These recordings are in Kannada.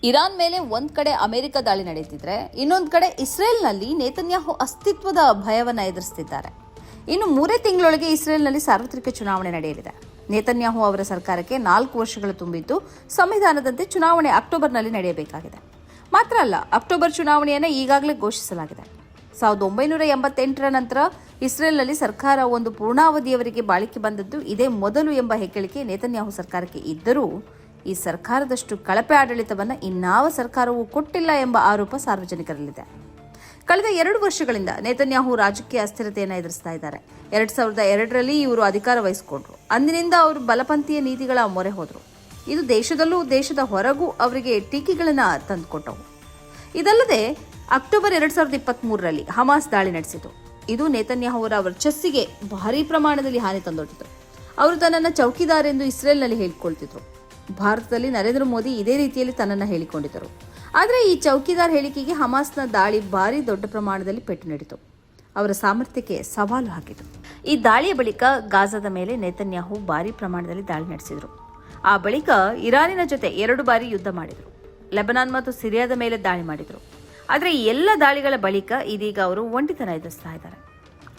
ಇರಾನ್ ಮೇಲೆ ಒಂದ್ ಕಡೆ ಅಮೆರಿಕ ದಾಳಿ ನಡೆಯುತ್ತಿದ್ರೆ ಇನ್ನೊಂದು ಕಡೆ ಇಸ್ರೇಲ್ನಲ್ಲಿ ನೇತನ್ಯಾಹು ಅಸ್ತಿತ್ವದ ಭಯವನ್ನ ಎದುರಿಸುತ್ತಿದ್ದಾರೆ. ಇನ್ನು 3 ತಿಂಗಳೊಳಗೆ ಇಸ್ರೇಲ್ನಲ್ಲಿ ಸಾರ್ವತ್ರಿಕ ಚುನಾವಣೆ ನಡೆಯಲಿದೆ. ನೇತನ್ಯಾಹು ಅವರ ಸರ್ಕಾರಕ್ಕೆ 4 ವರ್ಷಗಳು ತುಂಬಿದ್ದು ಸಂವಿಧಾನದಂತೆ ಚುನಾವಣೆ ಅಕ್ಟೋಬರ್ನಲ್ಲಿ ನಡೆಯಬೇಕಾಗಿದೆ. ಮಾತ್ರ ಅಲ್ಲ, ಅಕ್ಟೋಬರ್ ಚುನಾವಣೆಯನ್ನು ಈಗಾಗಲೇ ಘೋಷಿಸಲಾಗಿದೆ. 1988ರ ನಂತರ ಇಸ್ರೇಲ್ನಲ್ಲಿ ಸರ್ಕಾರ ಒಂದು ಪೂರ್ಣಾವಧಿಯವರೆಗೆ ಬಾಳಿಕೆ ಬಂದದ್ದು ಇದೇ ಮೊದಲು ಎಂಬ ಹೆಗ್ಗಳಿಕೆ ನೇತನ್ಯಾಹು ಸರ್ಕಾರಕ್ಕೆ ಇದ್ದರೂ ಈ ಸರ್ಕಾರದಷ್ಟು ಕಳಪೆ ಆಡಳಿತವನ್ನು ಇನ್ನಾವ ಸರ್ಕಾರವೂ ಕೊಟ್ಟಿಲ್ಲ ಎಂಬ ಆರೋಪ ಸಾರ್ವಜನಿಕರಲ್ಲಿದೆ. ಕಳೆದ 2 ವರ್ಷಗಳಿಂದ ನೇತನ್ಯಾಹು ರಾಜಕೀಯ ಅಸ್ಥಿರತೆಯನ್ನು ಎದುರಿಸ್ತಾ ಇದ್ದಾರೆ. 2002ರಲ್ಲಿ ಇವರು ಅಧಿಕಾರ ವಹಿಸಿಕೊಂಡ್ರು. ಅಂದಿನಿಂದ ಅವರು ಬಲಪಂಥೀಯ ನೀತಿಗಳ ಮೊರೆ ಹೋದರು. ಇದು ದೇಶದಲ್ಲೂ ದೇಶದ ಹೊರಗೂ ಅವರಿಗೆ ಟೀಕೆಗಳನ್ನು ತಂದುಕೊಟ್ಟವು. ಇದಲ್ಲದೆ ಅಕ್ಟೋಬರ್ 2023ರಲ್ಲಿ ಹಮಾಸ್ ದಾಳಿ ನಡೆಸಿತು. ಇದು ನೇತನ್ಯಾಹು ಅವರ ವರ್ಚಸ್ಸಿಗೆ ಭಾರೀ ಪ್ರಮಾಣದಲ್ಲಿ ಹಾನಿ ತಂದೊಡ್ಡಿತು. ಅವರು ತನ್ನನ್ನು ಚೌಕಿದಾರ್ ಎಂದು ಇಸ್ರೇಲ್ನಲ್ಲಿ ಹೇಳಿಕೊಳ್ತಿದ್ರು. ಭಾರತದಲ್ಲಿ ನರೇಂದ್ರ ಮೋದಿ ಇದೇ ರೀತಿಯಲ್ಲಿ ತನ್ನನ್ನು ಹೇಳಿಕೊಂಡಿದ್ದರು. ಆದರೆ ಈ ಚೌಕಿದಾರ್ ಹೇಳಿಕೆಗೆ ಹಮಾಸ್ನ ದಾಳಿ ಭಾರಿ ದೊಡ್ಡ ಪ್ರಮಾಣದಲ್ಲಿ ಪೆಟ್ಟು ನೀಡಿತು. ಅವರ ಸಾಮರ್ಥ್ಯಕ್ಕೆ ಸವಾಲು ಹಾಕಿತು. ಈ ದಾಳಿಯ ಬಳಿಕ ಗಾಜಾದ ಮೇಲೆ ನೇತನ್ಯಾಹು ಭಾರಿ ಪ್ರಮಾಣದಲ್ಲಿ ದಾಳಿ ನಡೆಸಿದರು. ಆ ಬಳಿಕ ಇರಾನಿನ ಜೊತೆ 2 ಬಾರಿ ಯುದ್ಧ ಮಾಡಿದರು. ಲೆಬನಾನ್ ಮತ್ತು ಸಿರಿಯಾದ ಮೇಲೆ ದಾಳಿ ಮಾಡಿದರು. ಆದರೆ ಈ ಎಲ್ಲ ದಾಳಿಗಳ ಬಳಿಕ ಇದೀಗ ಅವರು ಒಂಟಿತನ ಎದುರಿಸ್ತಾ ಇದ್ದಾರೆ.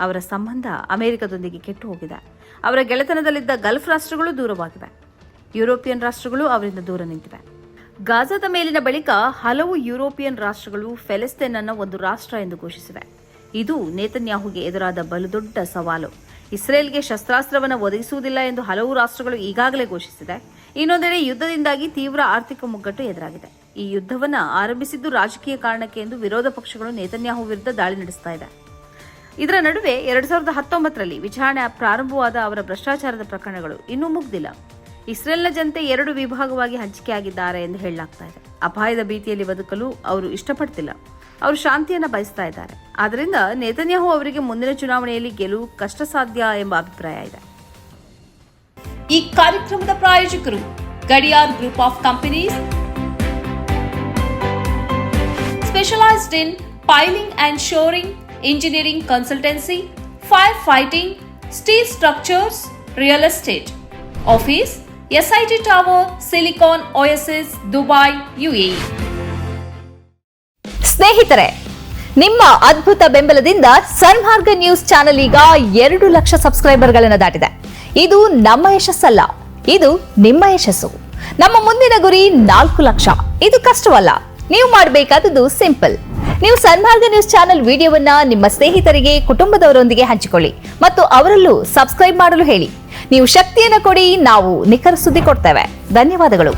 ಅವರ ಸಂಬಂಧ ಅಮೆರಿಕದೊಂದಿಗೆ ಕೆಟ್ಟು ಹೋಗಿದೆ. ಅವರ ಗೆಳೆತನದಲ್ಲಿದ್ದ ಗಲ್ಫ್ ರಾಷ್ಟ್ರಗಳು ದೂರವಾಗಿವೆ. ಯುರೋಪಿಯನ್ ರಾಷ್ಟ್ರಗಳು ಅವರಿಂದ ದೂರ ನಿಂತಿವೆ. ಗಾಜಾದ ಮೇಲಿನ ಬಳಿಕ ಹಲವು ಯುರೋಪಿಯನ್ ರಾಷ್ಟ್ರಗಳು ಫೆಲೆಸ್ತೀನ್ ಅನ್ನು ಒಂದು ರಾಷ್ಟ್ರ ಎಂದು ಘೋಷಿಸಿವೆ. ಇದು ನೇತನ್ಯಾಹುಗೆ ಎದುರಾದ ಬಲುದೊಡ್ಡ ಸವಾಲು. ಇಸ್ರೇಲ್ಗೆ ಶಸ್ತ್ರಾಸ್ತ್ರವನ್ನು ಒದಗಿಸುವುದಿಲ್ಲ ಎಂದು ಹಲವು ರಾಷ್ಟ್ರಗಳು ಈಗಾಗಲೇ ಘೋಷಿಸಿದೆ. ಇನ್ನೊಂದೆಡೆ ಯುದ್ಧದಿಂದಾಗಿ ತೀವ್ರ ಆರ್ಥಿಕ ಮುಗ್ಗಟ್ಟು ಎದುರಾಗಿದೆ. ಈ ಯುದ್ಧವನ್ನು ಆರಂಭಿಸಿದ್ದು ರಾಜಕೀಯ ಕಾರಣಕ್ಕೆ ಎಂದು ವಿರೋಧ ಪಕ್ಷಗಳು ನೇತನ್ಯಾಹು ವಿರುದ್ಧ ದಾಳಿ ನಡೆಸ್ತಾ ಇದೆ. ಇದರ ನಡುವೆ 2019ರಲ್ಲಿ ವಿಚಾರಣೆ ಪ್ರಾರಂಭವಾದ ಅವರ ಭ್ರಷ್ಟಾಚಾರದ ಪ್ರಕರಣಗಳು ಇನ್ನೂ ಮುಗ್ದಿಲ್ಲ. ಇಸ್ರೇಲ್ನ ಜನತೆ 2 ವಿಭಾಗವಾಗಿ ಹಂಚಿಕೆಯಾಗಿದ್ದಾರೆ ಎಂದು ಹೇಳಲಾಗ್ತಾ ಇದೆ. ಅಪಾಯದ ಭೀತಿಯಲ್ಲಿ ಬದುಕಲು ಅವರು ಇಷ್ಟಪಡ್ತಿಲ್ಲ. ಅವರು ಶಾಂತಿಯನ್ನು ಬಯಸ್ತಾ ಇದ್ದಾರೆ. ಆದ್ದರಿಂದ ನೇತನ್ಯಾಹು ಅವರಿಗೆ ಮುಂದಿನ ಚುನಾವಣೆಯಲ್ಲಿ ಗೆಲುವು ಕಷ್ಟ ಸಾಧ್ಯ ಎಂಬ ಅಭಿಪ್ರಾಯ ಇದೆ. ಈ ಕಾರ್ಯಕ್ರಮದ ಪ್ರಾಯೋಜಕರು Gadiyar group of companies, specialised in piling and shoring, engineering consultancy, firefighting, steel structures, real estate. Office SIT Tower, Silicon Oasis, Dubai, UAE. ಸ್ನೇಹಿತರೆ, ನಿಮ್ಮ ಅದ್ಭುತ ಬೆಂಬಲದಿಂದ ಸನ್ಮಾರ್ಗ ನ್ಯೂಸ್ ಚಾನೆಲ್ ಈಗ 2 ಲಕ್ಷ ಸಬ್ಸ್ಕ್ರೈಬರ್ಗಳನ್ನು ದಾಟಿದೆ. ಇದು ನಮ್ಮ ಯಶಸ್ಸಲ್ಲ, ಇದು ನಿಮ್ಮ ಯಶಸ್ಸು. ನಮ್ಮ ಮುಂದಿನ ಗುರಿ 4 ಲಕ್ಷ. ಇದು ಕಷ್ಟವಲ್ಲ. ನೀವು ಮಾಡಬೇಕಾದದ್ದು ಸಿಂಪಲ್. ನೀವು ಸನ್ಮಾರ್ಗ ನ್ಯೂಸ್ ಚಾನೆಲ್ ವಿಡಿಯೋವನ್ನ ನಿಮ್ಮ ಸ್ನೇಹಿತರಿಗೆ, ಕುಟುಂಬದವರೊಂದಿಗೆ ಹಂಚಿಕೊಳ್ಳಿ ಮತ್ತು ಅವರಲ್ಲೂ ಸಬ್ಸ್ಕ್ರೈಬ್ ಮಾಡಲು ಹೇಳಿ. ನೀವು ಶಕ್ತಿಯನ್ನು ಕೊಡಿ, ನಾವು ನಿಖರ ಸುದ್ದಿ ಕೊಡ್ತೇವೆ. ಧನ್ಯವಾದಗಳು.